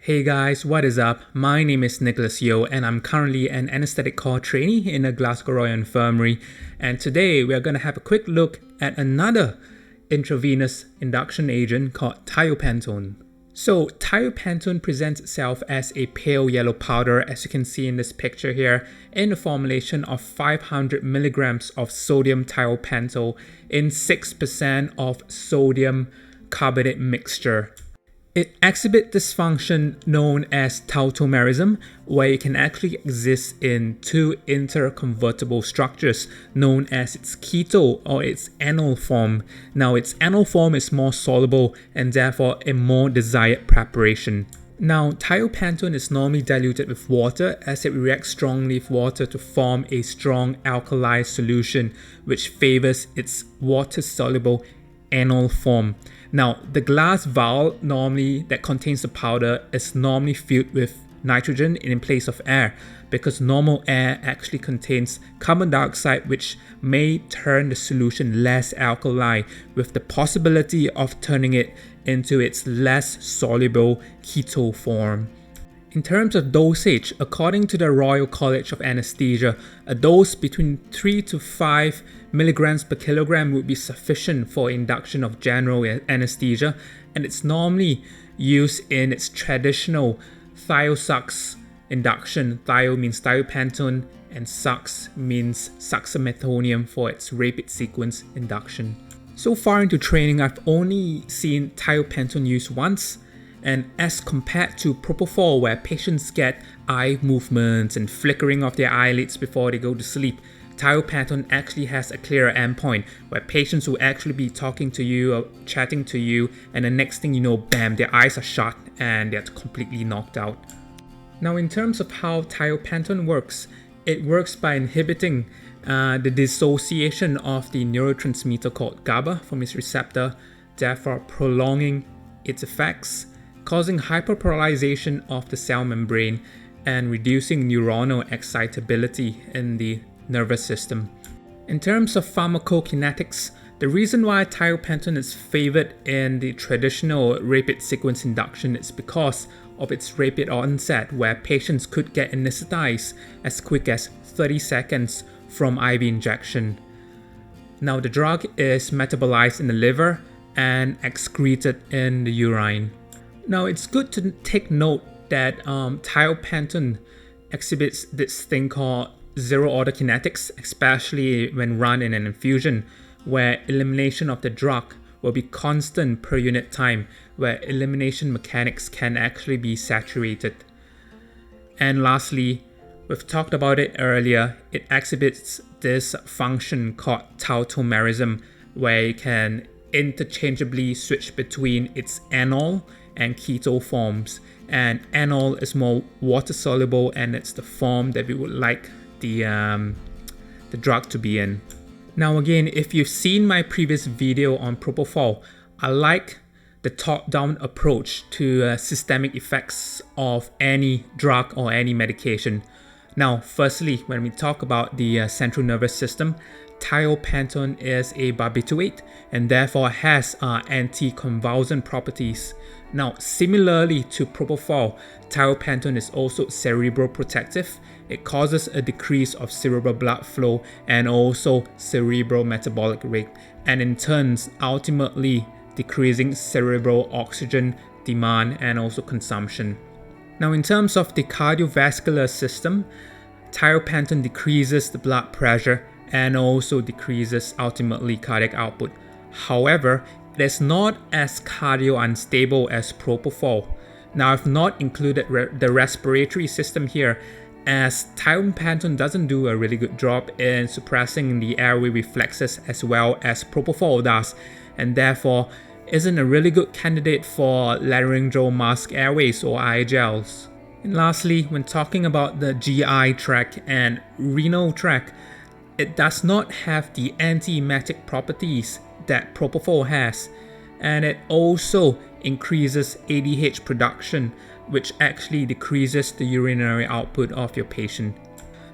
Hey guys, what is up? My name is Nicholas Yeo and I'm currently an anesthetic core trainee in the Glasgow Royal Infirmary, and today we are going to have a quick look at another intravenous induction agent called Thiopentone. So Thiopentone presents itself as a pale yellow powder, as you can see in this picture here, in the formulation of 500 milligrams of sodium thiopental in 6% of sodium carbonate mixture. It exhibits dysfunction known as tautomerism, where it can actually exist in two interconvertible structures known as its keto or its enol form. Now, its enol form is more soluble and therefore a more desired preparation. Now, thiopentone is normally diluted with water, as it reacts strongly with water to form a strong alkali solution, which favors its water-soluble enol form. Now, the glass vial normally that contains the powder is normally filled with nitrogen in place of air, because normal air actually contains carbon dioxide, which may turn the solution less alkali, with the possibility of turning it into its less soluble keto form. In terms of dosage, according to the Royal College of Anesthesia, a dose between 3 to 5 milligrams per kilogram would be sufficient for induction of general anesthesia, and it's normally used in its traditional thiosux induction. Thio means thiopentone and sux means succinylmetonium for its rapid sequence induction. So far into training, I've only seen thiopentone used once, and as compared to propofol, where patients get eye movements and flickering of their eyelids before they go to sleep, thiopentone actually has a clearer endpoint, where patients will actually be talking to you or chatting to you, and the next thing you know, bam, their eyes are shut and they're completely knocked out. Now, in terms of how thiopentone works, it works by inhibiting the dissociation of the neurotransmitter called GABA from its receptor, therefore prolonging its effects, causing hyperpolarization of the cell membrane and reducing neuronal excitability in the nervous system. In terms of pharmacokinetics, the reason why thiopentone is favored in the traditional rapid sequence induction is because of its rapid onset, where patients could get anesthetized as quick as 30 seconds from IV injection. Now, the drug is metabolized in the liver and excreted in the urine. Now, it's good to take note that thiopentone exhibits this thing called zero-order kinetics, especially when run in an infusion, where elimination of the drug will be constant per unit time, where elimination mechanics can actually be saturated. And lastly, we've talked about it earlier, it exhibits this function called tautomerism, where it can interchangeably switch between its enol and keto forms, and enol is more water soluble, and it's the form that we would like the drug to be in. Now again, if you've seen my previous video on propofol, I like the top-down approach to systemic effects of any drug or any medication. Now, firstly, when we talk about the central nervous system, thiopentone is a barbiturate and therefore has anticonvulsant properties. Now, similarly to propofol, thiopentone is also cerebroprotective. It causes a decrease of cerebral blood flow and also cerebral metabolic rate, and in turn ultimately decreasing cerebral oxygen demand and also consumption. Now, in terms of the cardiovascular system, thiopentone decreases the blood pressure and also decreases ultimately cardiac output. However, it is not as cardio unstable as propofol. Now, I've not included the respiratory system here, as thiopentone doesn't do a really good job in suppressing the airway reflexes as well as propofol does, and therefore isn't a really good candidate for laryngeal mask airways or eye gels. And lastly, when talking about the GI tract and renal tract, it does not have the antiemetic properties that propofol has, and it also increases ADH production, which actually decreases the urinary output of your patient.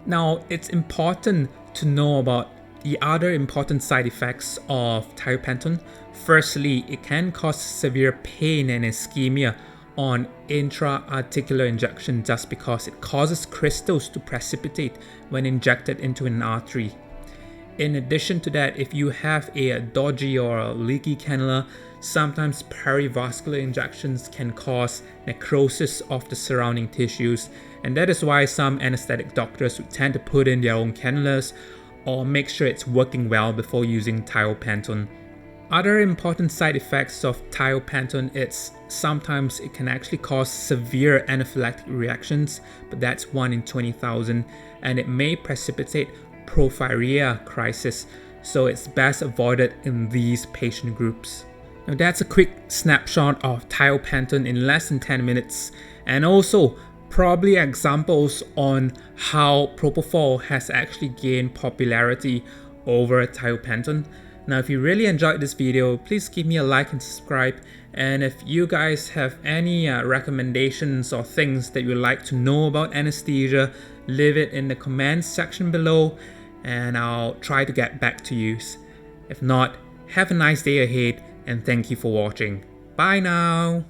Now, it's important to know about the other important side effects of thiopentone. Firstly, it can cause severe pain and ischemia on intra-articular injection just because it causes crystals to precipitate when injected into an artery. In addition to that, if you have a dodgy or a leaky cannula, sometimes perivascular injections can cause necrosis of the surrounding tissues, and that is why some anesthetic doctors would tend to put in their own cannulas or make sure it's working well before using Thiopentone. Other important side effects of Thiopental is sometimes it can actually cause severe anaphylactic reactions, but that's 1 in 20,000, and it may precipitate porphyria crisis, so it's best avoided in these patient groups. Now that's a quick snapshot of Thiopental in less than 10 minutes, and also probably examples on how propofol has actually gained popularity over Thiopental. Now if you really enjoyed this video, please give me a like and subscribe, and if you guys have any recommendations or things that you'd like to know about anesthesia, leave it in the comments section below and I'll try to get back to you. If not, have a nice day ahead and thank you for watching. Bye now!